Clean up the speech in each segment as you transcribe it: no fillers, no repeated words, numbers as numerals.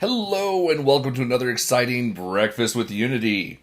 Hello and welcome to another exciting Breakfast with Unity.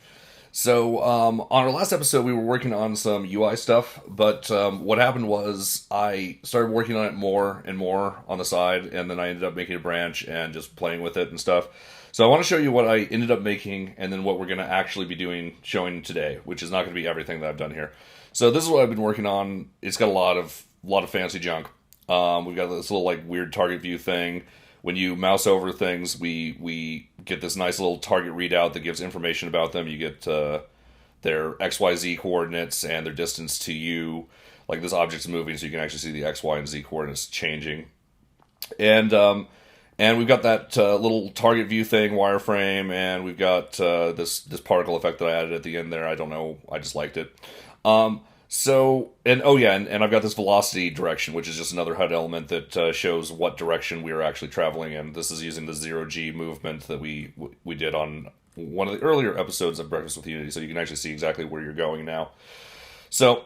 So, on our last episode, we were working on some UI stuff, but what happened was I started working on it more and more on the side, and then I ended up making a branch and just playing with it and stuff. So I want to show you what I ended up making, and then what we're going to actually be showing today, which is not going to be everything that I've done here. So this is what I've been working on. It's got a lot of fancy junk. We've got this little weird target view thing. When you mouse over things, we get this nice little target readout that gives information about them. You get their XYZ coordinates and their distance to you. Like this object's moving, so you can actually see the X, Y, and Z coordinates changing. And we've got that little target view thing, wireframe, and we've got this particle effect that I added at the end there. I don't know, I just liked it. And I've got this velocity direction, which is just another HUD element that shows what direction we are actually traveling in. This is using the 0G movement that we did on one of the earlier episodes of Breakfast with Unity, so you can actually see exactly where you're going now. So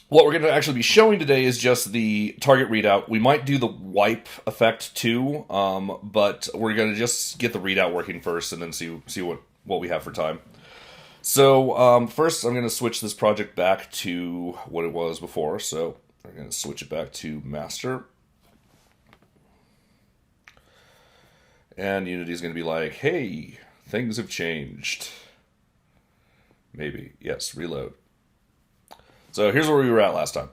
what we're going to actually be showing today is just the target readout. We might do the wipe effect too, but we're going to just get the readout working first and then see what we have for time. So, first I'm going to switch this project back to what it was before. So, I'm going to switch it back to master. And Unity's going to be like, hey, things have changed. Maybe. Yes, reload. So, here's where we were at last time.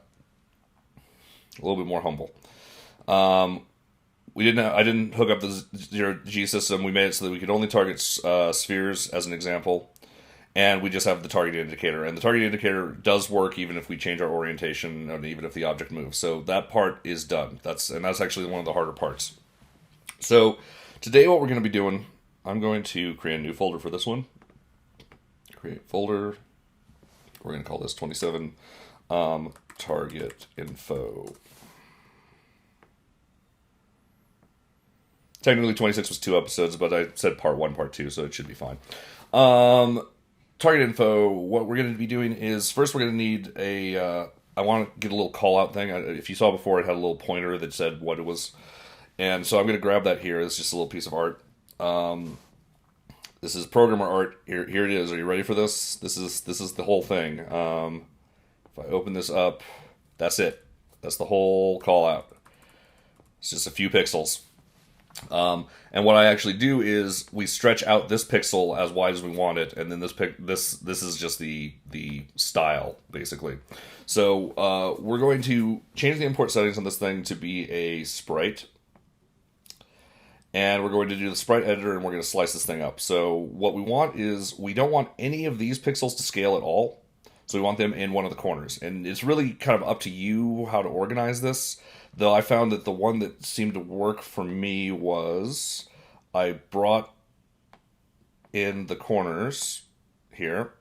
A little bit more humble. I didn't hook up the 0G system. We made it so that we could only target spheres as an example. And we just have the target indicator. And the target indicator does work even if we change our orientation and even if the object moves. So that part is done. That's actually one of the harder parts. So today what we're going to be doing, I'm going to create a new folder for this one. Create folder. We're going to call this 27 TargetInfo. Technically 26 was 2 episodes, but I said part 1, part 2, so it should be fine. TargetInfo, what we're going to be doing is, first we're going to need I want to get a little call-out thing. If you saw before, it had a little pointer that said what it was. And so I'm going to grab that here. It's just a little piece of art. This is programmer art. Here it is. Are you ready for this? This is the whole thing. If I open this up, that's it. That's the whole call-out. It's just a few pixels. And what I actually do is we stretch out this pixel as wide as we want it, and then this is just the style basically. So we're going to change the import settings on this thing to be a sprite, and we're going to do the sprite editor, and we're going to slice this thing up. So what we want is we don't want any of these pixels to scale at all. So we want them in one of the corners, and it's really kind of up to you how to organize this. Though I found that the one that seemed to work for me was I brought in the corners here.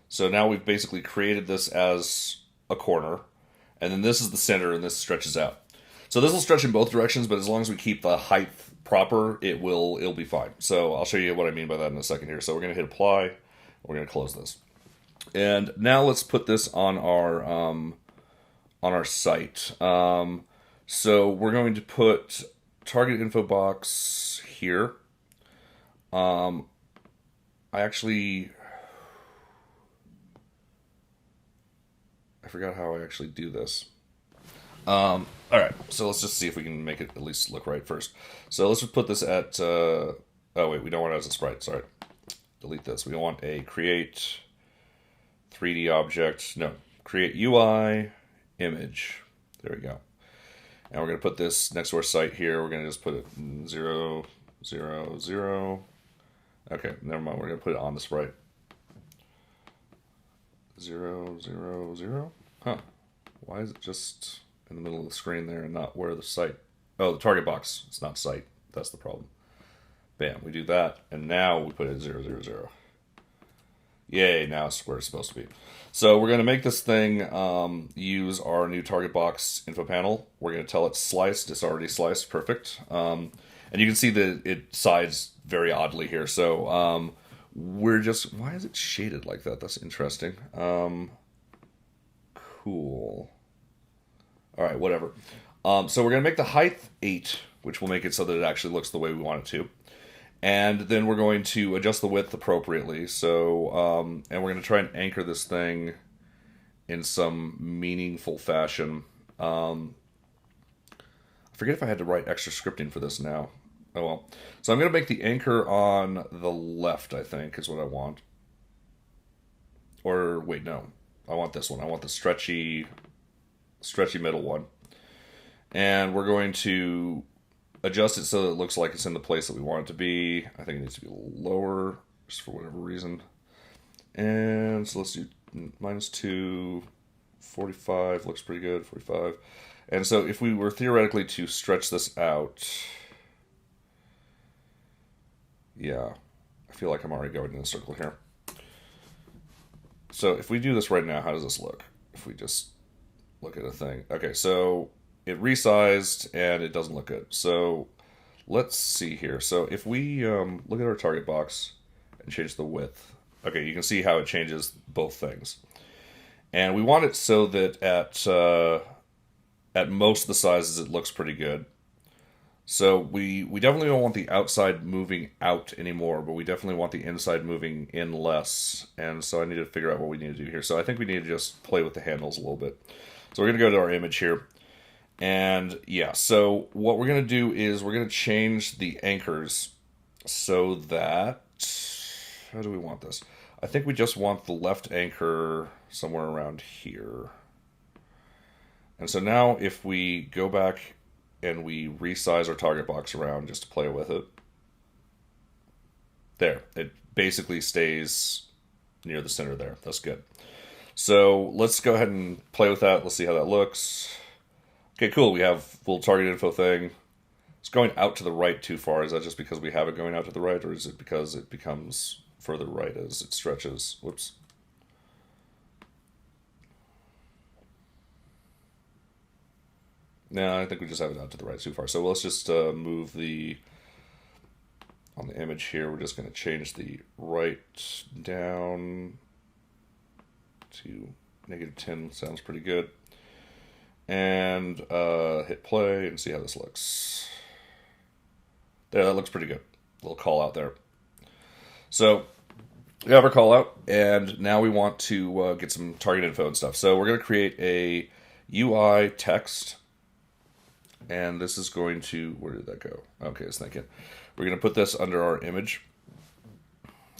So now we've basically created this as a corner, and then this is the center, and this stretches out. So this will stretch in both directions, but as long as we keep the height proper, it'll be fine. So I'll show you what I mean by that in a second here. So we're going to hit apply. We're going to close this. And now let's put this on our site. So we're going to put target info box here. I forgot how I actually do this. All right, so let's just see if we can make it at least look right first. So let's just put this at, oh wait, we don't want it as a sprite, sorry. Delete this. We want a create 3D object, no, create UI image. There we go. And we're going to put this next to our site here. We're going to just put it 0, 0, 0. Okay, never mind. We're going to put it on the sprite. 0, 0, 0. Huh. Why is it just in the middle of the screen there and not where the site? Oh, the target box. It's not site. That's the problem. Bam. We do that. And now we put it 0, 0, 0. Yay, now it's where it's supposed to be. So we're going to make this thing use our new target box info panel. We're going to tell it sliced. It's already sliced. Perfect. And you can see that it sides very oddly here. So we're just... Why is it shaded like that? That's interesting. Cool. All right, whatever. So we're going to make the height 8, which will make it so that it actually looks the way we want it to. And then we're going to adjust the width appropriately. So, and we're going to try and anchor this thing in some meaningful fashion. I forget if I had to write extra scripting for this now. Oh well. So I'm going to make the anchor on the left, I think, is what I want. Or, wait, no. I want this one. I want the stretchy middle one. And we're going to adjust it so that it looks like it's in the place that we want it to be. I think it needs to be a little lower, just for whatever reason. And so let's do -2, 45, looks pretty good, 45. And so if we were theoretically to stretch this out, yeah, I feel like I'm already going in a circle here. So if we do this right now, how does this look? If we just look at a thing. Okay, so it resized and it doesn't look good. So let's see here. So if we look at our target box and change the width, okay, you can see how it changes both things. And we want it so that at most of the sizes it looks pretty good. So we definitely don't want the outside moving out anymore, but we definitely want the inside moving in less. And so I need to figure out what we need to do here. So I think we need to just play with the handles a little bit. So we're going to go to our image here. And yeah, so what we're going to do is we're going to change the anchors so that... How do we want this? I think we just want the left anchor somewhere around here. And so now if we go back and we resize our target box around just to play with it, there, it basically stays near the center there. That's good. So let's go ahead and play with that. Let's see how that looks. Okay, cool. We have a little target info thing. It's going out to the right too far. Is that just because we have it going out to the right, or is it because it becomes further right as it stretches? Whoops. No, I think we just have it out to the right too far. So let's just move on the image here, we're just going to change the right down to -10. Sounds pretty good. And hit play and see how this looks. There, that looks pretty good. Little call out there. So we have our call out, and now we want to get some target info and stuff. So we're going to create a UI text. And this is going to, where did that go? Okay, I was thinking. We're going to put this under our image.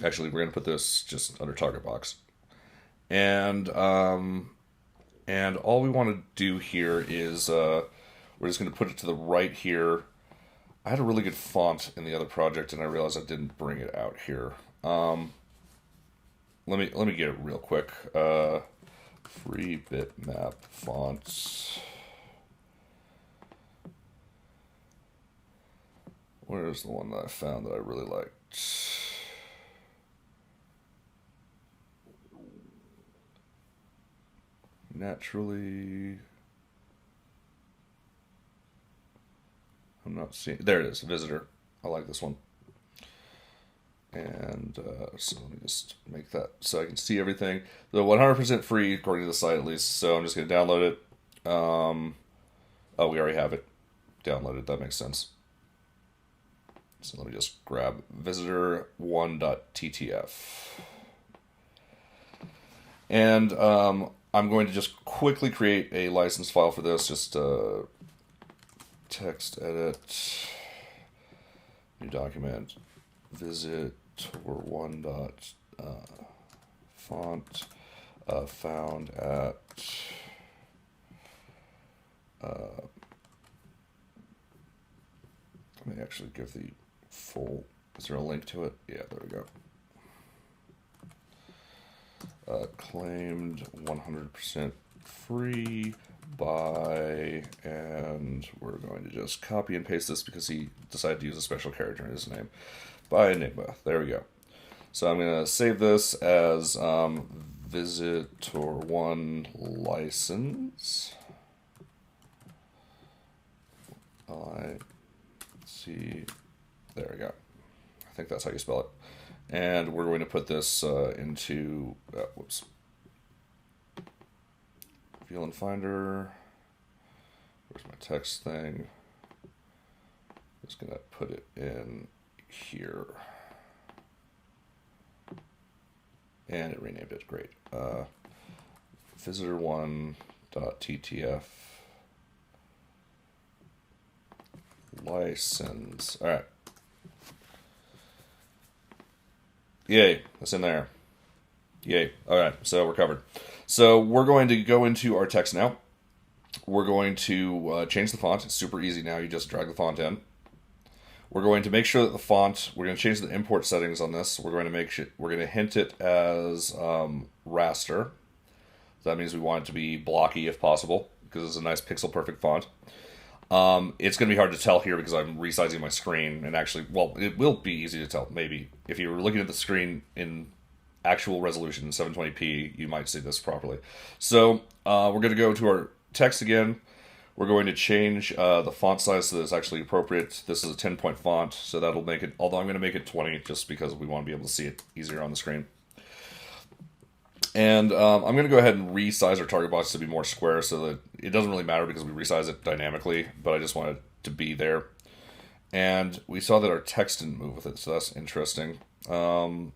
Actually, we're going to put this just under target box. And all we want to do here is we're just going to put it to the right here. I had a really good font in the other project, and I realized I didn't bring it out here. Let me get it real quick. Free bitmap fonts. Where's the one that I found that I really liked? Naturally. I'm not seeing. There it is, Visitor. I like this one. And so let me just make that so I can see everything. The 100% free, according to the site at least. So I'm just going to download it. Oh, we already have it downloaded. That makes sense. So let me just grab visitor1.ttf. And I'm going to just quickly create a license file for this. Just text edit, new document, visitor1. Font found at let me actually give the full, is there a link to it? Yeah, there we go. Claimed 100% free by, and we're going to just copy and paste this because he decided to use a special character in his name, by Enigma. There we go. So I'm going to save this as Visitor1 license. There we go. I think that's how you spell it. And we're going to put this into, whoops. View and Finder. Where's my text thing? just going to put it in here. And it renamed it. Great. Visitor1.ttf license. All right. Yay. That's in there. Yay. All right. So we're covered. So we're going to go into our text now. We're going to change the font. It's super easy now. You just drag the font in. We're going to make sure that the font, we're going to change the import settings on this. We're going to make sure, we're going to hint it as raster. That means we want it to be blocky if possible, because it's a nice pixel perfect font. It's going to be hard to tell here because I'm resizing my screen, and actually, well, it will be easy to tell, maybe. If you were looking at the screen in actual resolution, 720p, you might see this properly. So we're going to go to our text again. We're going to change the font size so that it's actually appropriate. This is a 10-point font, so that'll make it, although I'm going to make it 20 just because we want to be able to see it easier on the screen. And I'm going to go ahead and resize our target box to be more square so that it doesn't really matter because we resize it dynamically, but I just want it to be there. And we saw that our text didn't move with it, so that's interesting. Maybe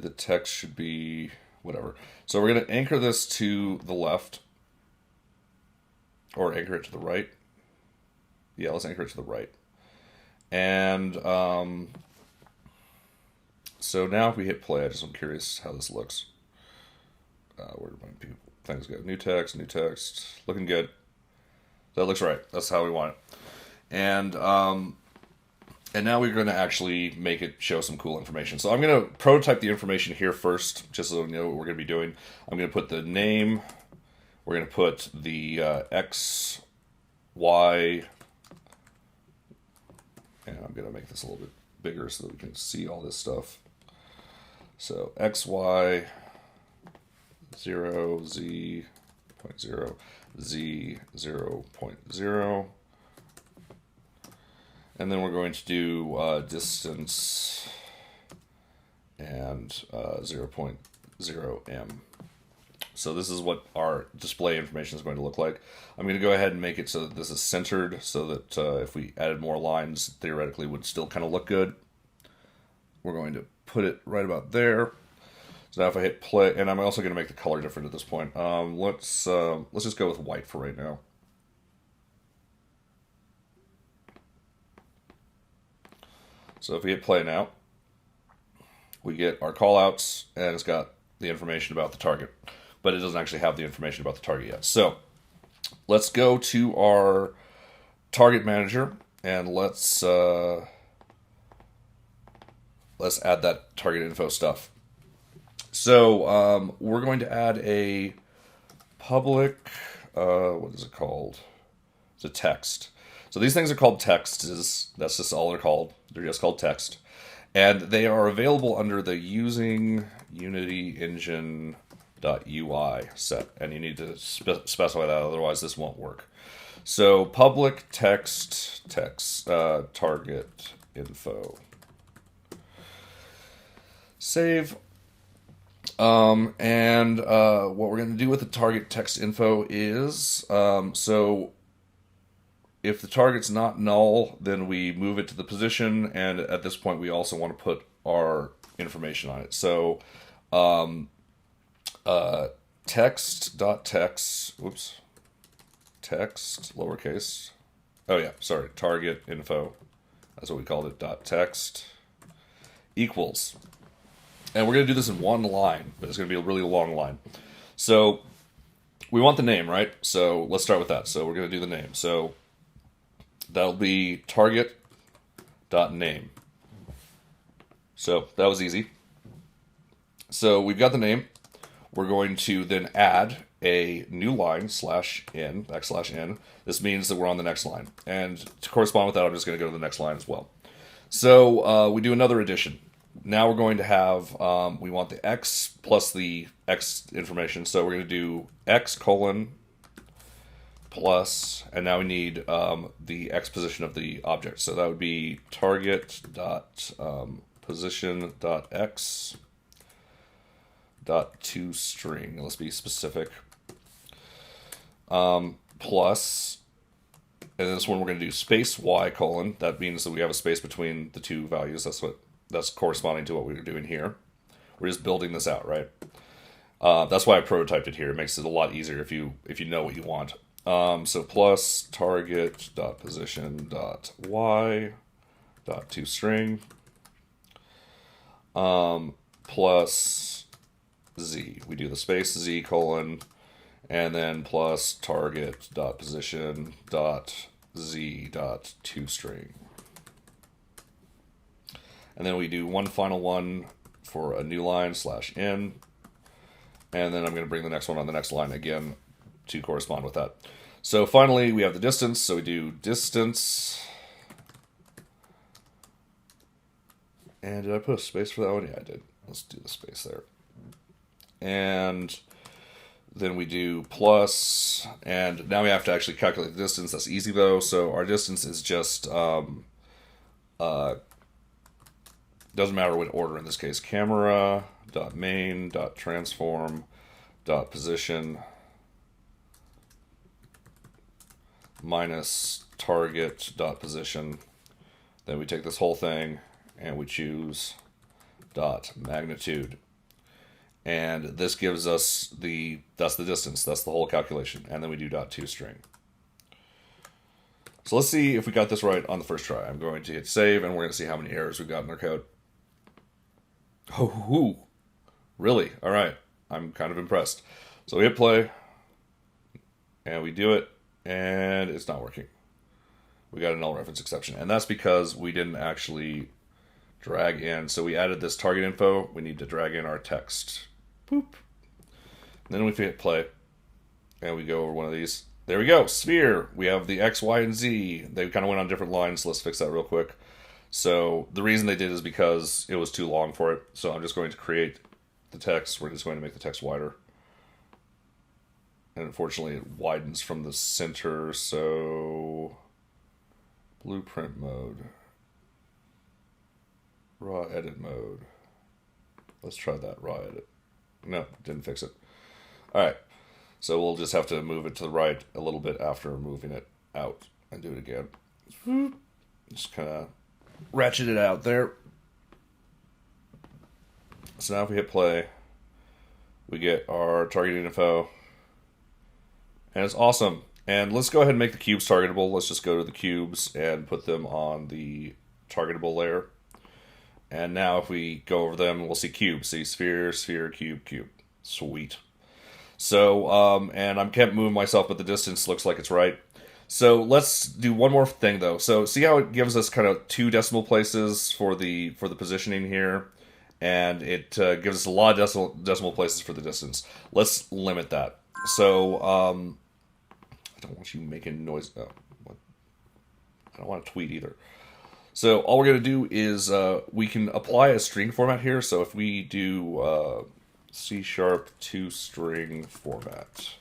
the text should be whatever. So we're going to anchor this to the left. Or anchor it to the right. Yeah, let's anchor it to the right. And so now if we hit play, I'm curious how this looks. Where do my things go? New text, looking good. That looks right. That's how we want it. And now we're going to actually make it show some cool information. So I'm going to prototype the information here first, just so we know what we're going to be doing. I'm going to put the name. We're going to put the X, Y, and I'm going to make this a little bit bigger so that we can see all this stuff. So X, Y, 0, Z, 0.0, Z, 0.0. And then we're going to do distance and 0.0M. So this is what our display information is going to look like. I'm going to go ahead and make it so that this is centered so that if we added more lines, theoretically would still kind of look good. We're going to put it right about there. So now if I hit play, and I'm also going to make the color different at this point. Let's just go with white for right now. So if we hit play now, we get our callouts, and it's got the information about the target. But it doesn't actually have the information about the target yet. So let's go to our target manager and let's add that target info stuff. So we're going to add a public, what is it called? It's a text. So these things are called texts. That's just all they're called. They're just called text. And they are available under the using Unity Engine .ui set, and you need to specify that, otherwise this won't work. So public text target info. Save. And what we're going to do with the target text info is, so if the target's not null, then we move it to the position, and at this point we also want to put our information on it. So text, lowercase. Oh yeah, sorry, target info. That's what we called it, .text equals. And we're going to do this in one line, but it's going to be a really long line. So we want the name, right? So let's start with that. So we're going to do the name. So that'll be target.name. So that was easy. So we've got the name. We're going to then add a new line /n. This means that we're on the next line. And to correspond with that, I'm just going to go to the next line as well. So we do another addition. Now we're going to have, we want the x plus the x information. So we're going to do x colon plus, and now we need the x position of the object. So that would be target dot position dot x dot toString. Let's be specific. Plus And this one we're going to do space y colon. That means that we have a space between the two values. That's corresponding to what we were doing here. We're just building this out, right? That's why I prototyped it here. It makes it a lot easier if you know what you want. So plus target dot position dot y dot toString plus z. We do the space z colon, and then plus target dot position dot z dot toString. And then we do one final one for a new line /n. And then I'm going to bring the next one on the next line again to correspond with that. So finally, we have the distance. So we do distance. And did I put a space for that one? Yeah, I did. Let's do the space there. And then we do plus. And now we have to actually calculate the distance. That's easy, though. So our distance is just... doesn't matter what order in this case. Camera dot main dot transform dot position minus target dot position. Then we take this whole thing and we choose dot magnitude, and this gives us that's the distance. That's the whole calculation. And then we do dot toString. So let's see if we got this right on the first try. I'm going to hit save, and we're going to see how many errors we've got in our code. Oh, really? All right. I'm kind of impressed. So we hit play, and we do it, and it's not working. We got a null reference exception, and that's because we didn't actually drag in. So we added this target info. We need to drag in our text. Boop. And then we hit play, and we go over one of these. There we go, sphere. We have the X, Y, and Z. They kind of went on different lines, so let's fix that real quick. So the reason they did is because it was too long for it. So I'm just going to create the text. We're just going to make the text wider. And unfortunately it widens from the center, so blueprint mode. Raw edit mode. Let's try that, raw edit. No, didn't fix it. Alright. So we'll just have to move it to the right a little bit after moving it out and do it again. Just kind of ratchet it out there. So now if we hit play, we get our targeting info. And it's awesome. And let's go ahead and make the cubes targetable. Let's just go to the cubes and put them on the targetable layer. And now if we go over them, we'll see cubes. See sphere, sphere, cube, cube. Sweet. So, and I kept moving myself, but the distance looks like it's right. So let's do one more thing though. So see how it gives us kind of 2 decimal places for the positioning here, and it gives us a lot of decimal places for the distance. Let's limit that. So I don't want you making noise. Oh, what? I don't want to tweet either. So all we're gonna do is we can apply a string format here. So if we do C# toString format.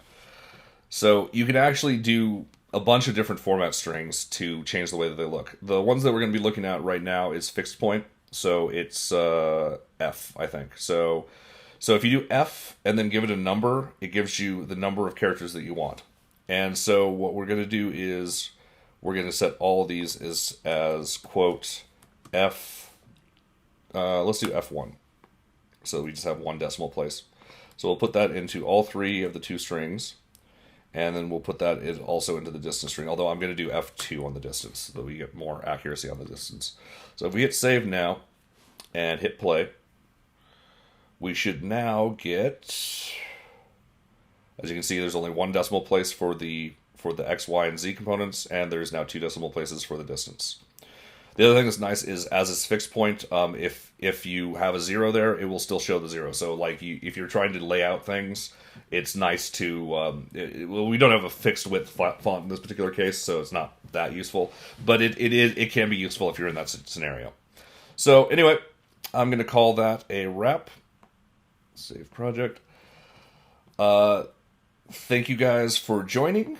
So you can actually do a bunch of different format strings to change the way that they look. The ones that we're going to be looking at right now is fixed point. So it's F, I think. So if you do F and then give it a number, it gives you the number of characters that you want. And so what we're going to do is we're going to set all of these as quote F. Let's do F1. So we just have 1 decimal place. So we'll put that into all 3 of the 2 strings. And then we'll put that also into the distance string. Although I'm going to do F2 on the distance so that we get more accuracy on the distance. So if we hit save now and hit play, we should now get, as you can see, there's only 1 decimal place for the X, Y, and Z components, and there's now 2 decimal places for the distance. The other thing that's nice is, as it's fixed point, if you have a 0 there, it will still show the 0. So, like, if you're trying to lay out things, it's nice to... well, we don't have a fixed width font in this particular case, so it's not that useful. But it can be useful if you're in that scenario. So, anyway, I'm going to call that a wrap. Save project. Thank you guys for joining.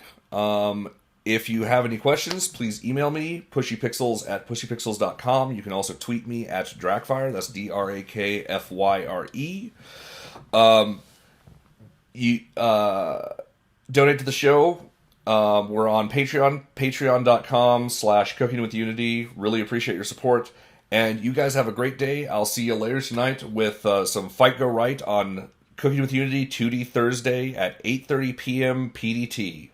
If you have any questions, please email me, pushypixels@pushypixels.com. You can also tweet me at Drakfire. That's DRAKFYRE. You donate to the show. We're on Patreon, patreon.com/cookingwithunity. Really appreciate your support. And you guys have a great day. I'll see you later tonight with some Fight Go Right on Cooking with Unity 2D Thursday at 8:30 p.m. PDT.